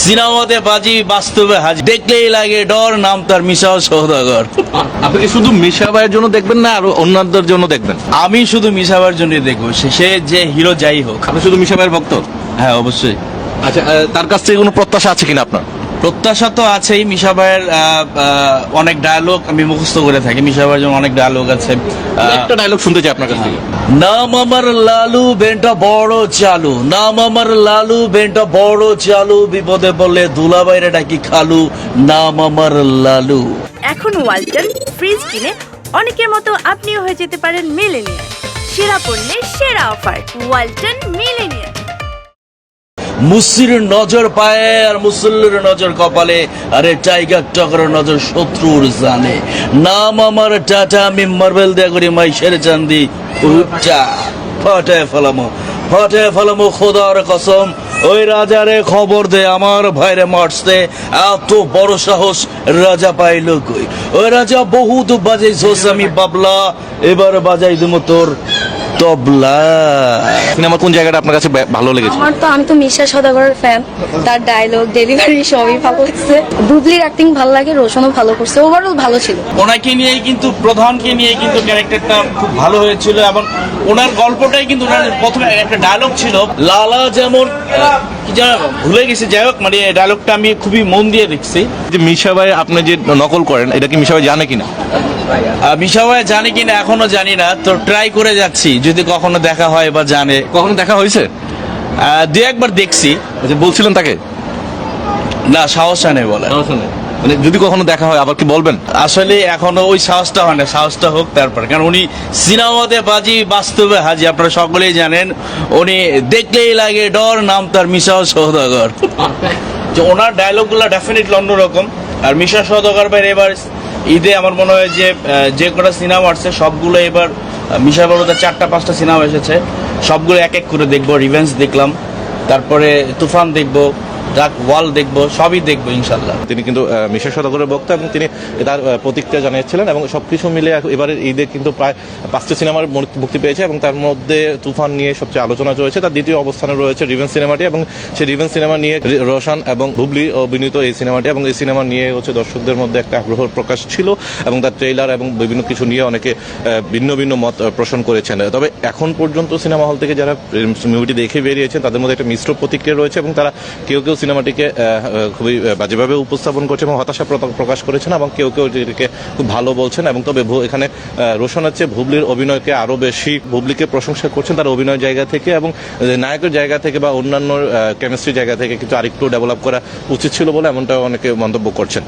সিনেমাতে বাজি বাস্তবে হাজি, দেখলেই লাগে ডর, নাম তার মিশা সওদাগর। আপনি কি শুধু মিশা ভাইয়ের জন্য দেখবেন না আরো অন্যদের জন্য দেখবেন? আমি শুধু মিশাবার জন্য দেখবো, সে যে হিরো যাই হোক। আপনি শুধু মিশা ভাইয়ের ভক্ত? হ্যাঁ, অবশ্যই। আচ্ছা, তার কাছ থেকে কোনো প্রত্যাশা আছে কিনা আপনার? প্রত্যাশা তো আছেই। মিশা ভাইয়ের অনেক ডায়লগ আমি মুখস্থ করে থাকি। মিশা ভাইয়ের জন্য অনেক ডায়লগ আছে। একটা ডায়লগ শুনতে চাই আপনার কাছ থেকে। নাম আমার লালু, বেনটা বড় চালু। নাম আমার লালু, বেনটা বড় চালু। বিপদে বললে দুলাভাইরে ডাকি খালু। নাম আমার লালু। এখন ওয়ালটন ফ্রিজ কিনে অনেকের মতো আপনিও হয়ে যেতে পারেন মিলেনিয়ার। সেরা পণ্যের সেরা অফার, ওয়ালটন মিলেনিয়ার। মুসির নজর পায়ে আর মুসল্লির নজর কপালে, আরে টাইগার টকর নজর শত্রুর জানে। নাম আমার টাটা, আমি মার্বেল দেয়া করি মাইশের চান্দি। উচ্চা ফাটায় ফেলামো খোদার কসম। ওই রাজারে খবর দে, আমার ভাইরে মারছে। এত বড় সাহস রাজা পাইল কই? ওই রাজা বহুত বাজাইছস, আমি বাবলা এবার বাজাই দেবো তোর তবলা। সিনেমা কোন জায়গাটা আপনার কাছে ভালো লেগেছে? আমি তো মিশা সওদাগরের ফ্যান। তার ডায়লগ, ডেলিভারি সবই ভালো লাগছে। বুবলির অ্যাক্টিং ভালো লাগে, রোশনও ভালো করছে, ওভারঅল ভালো ছিল। ওনাকে নিয়ে কিন্তু প্রধানকে নিয়ে কিন্তু ক্যারেক্টারটা খুব ভালো হয়েছিল এবং ওনার গল্পটাই কিন্তু ওনার প্রথমে একটা ডায়লগ ছিল, লালা যেমন কি যেন ভুলে গেছি, যাই হোক মানে ডায়লগটা আমি খুবই মন দিয়ে দেখছি। যে মিশা ভাই আপনি যে নকল করেন, এটা কি মিশা ভাই জানে কিনা? মিশা ভাই জানি কিনা এখনো জানি না, তো ট্রাই করে যাচ্ছি, যদি কখনো দেখা হয় বা জানে। কখনো দেখা হয়েছে? দু একবার দেখছি। আচ্ছা, বলছিলেন তাকে? না, সাহস নেই বলে। মানে যদি কখনো দেখা হয় আবার কি বলবেন? আসলে এখনো ওই সাহসটা হয় না, সাহসটা হোক তারপর। কারণ উনি সিনেমাতে বাজি বাস্তবে হাজি, আপনারা সকলেই জানেন। উনি দেখলেই লাগে ডর, নাম তার মিশা সওদাগর। যে ওনার ডায়লগগুলো ডেফিনেটলি অন্যরকম। আর মিশা সওদাগর ভাই এবার ঈদে আমার মনে হয় যে কটা সিনেমা আসছে সবগুলো এবার মিশা বড়দের 4-5টা সিনেমা এসেছে, সবগুলো এক এক করে দেখবো। রিভেঞ্জ দেখলাম, তারপরে তুফান দেখবো, ডাক ওয়াল দেখবো, সবই দেখবো ইনশাল্লাহ। তিনি কিন্তু মিশা সওদাগরের বক্তা এবং তিনি তার প্রতিক্রিয়া জানিয়েছিলেন এবং সবকিছু মিলে এবারের ঈদে কিন্তু প্রায় 5টি সিনেমার মুক্তি পেয়েছে এবং তার মধ্যে তুফান নিয়ে সবচেয়ে আলোচনা চলেছে। তার দ্বিতীয় অবস্থানে রয়েছে রিভেঞ্জ সিনেমাটি এবং সেই রিভেঞ্জ সিনেমা নিয়ে রোশন এবং বুবলি অভিনীত এই সিনেমাটি, এবং এই সিনেমা নিয়ে দর্শকদের মধ্যে একটা আগ্রহ প্রকাশ ছিল এবং তার ট্রেইলার এবং বিভিন্ন কিছু নিয়ে অনেকে ভিন্ন ভিন্ন মত পোষণ করেছেন। তবে এখন পর্যন্ত সিনেমা হল থেকে যারা মুভিটি দেখে বেরিয়েছেন তাদের মধ্যে একটা মিশ্র প্রতিক্রিয়া রয়েছে এবং তারা কেউ সিনেমাটিকে খুবই বাজেভাবে উপস্থাপন করছে এবং হতাশা প্রকাশ করেছেন এবং কেউ এটিকে খুব ভালো বলছেন। এবং তবে এখানে রোশন হচ্ছে বুবলির অভিনয়কে আরো বেশি, বুবলিকে প্রশংসা করছেন তার অভিনয় জায়গা থেকে এবং নায়কের জায়গা থেকে বা অন্যান্য কেমিস্ট্রি জায়গা থেকে কিন্তু আরেকটু ডেভেলপ করা উচিত ছিল বলে এমনটা অনেকে মন্তব্য করছেন।